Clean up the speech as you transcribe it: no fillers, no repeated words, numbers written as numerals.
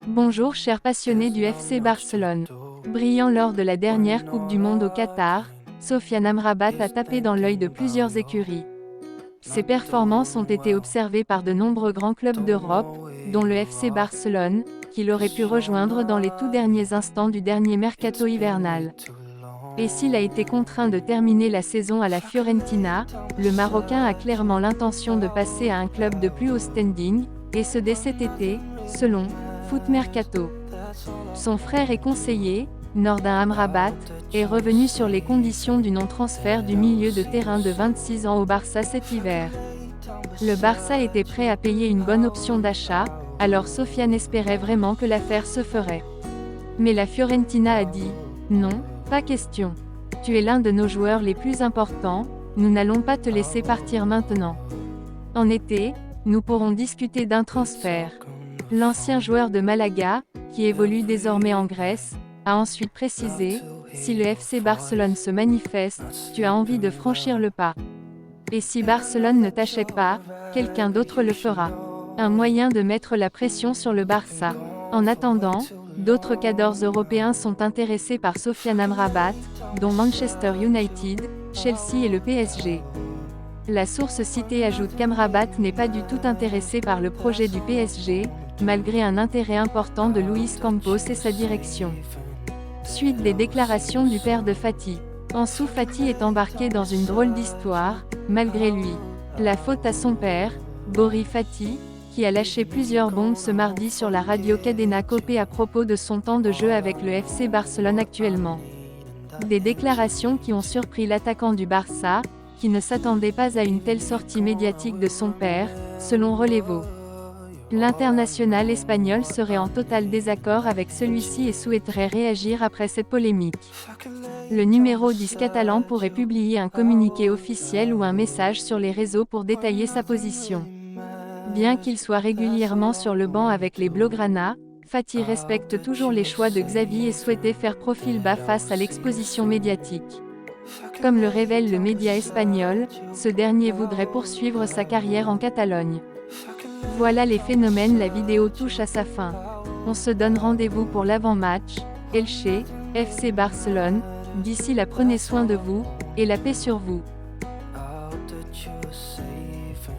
Bonjour chers passionnés du FC Barcelone. Brillant lors de la dernière Coupe du Monde au Qatar, Sofiane Amrabat a tapé dans l'œil de plusieurs écuries. Ses performances ont été observées par de nombreux grands clubs d'Europe, dont le FC Barcelone, qu'il aurait pu rejoindre dans les tout derniers instants du dernier mercato hivernal. Et s'il a été contraint de terminer la saison à la Fiorentina, le Marocain a clairement l'intention de passer à un club de plus haut standing, et ce dès cet été, selon Foot Mercato. Son frère et conseiller, Nordin Amrabat, est revenu sur les conditions du non-transfert du milieu de terrain de 26 ans au Barça cet hiver. Le Barça était prêt à payer une bonne option d'achat, alors Sofiane espérait vraiment que l'affaire se ferait. Mais la Fiorentina a dit « Non, pas question. Tu es l'un de nos joueurs les plus importants, nous n'allons pas te laisser partir maintenant. En été, nous pourrons discuter d'un transfert. » L'ancien joueur de Malaga, qui évolue désormais en Grèce, a ensuite précisé « Si le FC Barcelone se manifeste, tu as envie de franchir le pas. Et si Barcelone ne t'achète pas, quelqu'un d'autre le fera. » Un moyen de mettre la pression sur le Barça. En attendant, d'autres cadors européens sont intéressés par Sofiane Amrabat, dont Manchester United, Chelsea et le PSG. La source citée ajoute qu'Amrabat n'est pas du tout intéressé par le projet du PSG, malgré un intérêt important de Luis Campos et sa direction. Suite des déclarations du père de Fati. Ansu Fati est embarqué dans une drôle d'histoire, malgré lui. La faute à son père, Boris Fati, qui a lâché plusieurs bombes ce mardi sur la radio Cadena Cope à propos de son temps de jeu avec le FC Barcelone actuellement. Des déclarations qui ont surpris l'attaquant du Barça, qui ne s'attendait pas à une telle sortie médiatique de son père, selon Relevo. L'international espagnol serait en total désaccord avec celui-ci et souhaiterait réagir après cette polémique. Le numéro 10 catalan pourrait publier un communiqué officiel ou un message sur les réseaux pour détailler sa position. Bien qu'il soit régulièrement sur le banc avec les Blaugrana, Fati respecte toujours les choix de Xavi et souhaitait faire profil bas face à l'exposition médiatique. Comme le révèle le média espagnol, ce dernier voudrait poursuivre sa carrière en Catalogne. Voilà les phénomènes, la vidéo touche à sa fin. On se donne rendez-vous pour l'avant-match, Elche, FC Barcelone. D'ici là prenez soin de vous, et la paix sur vous.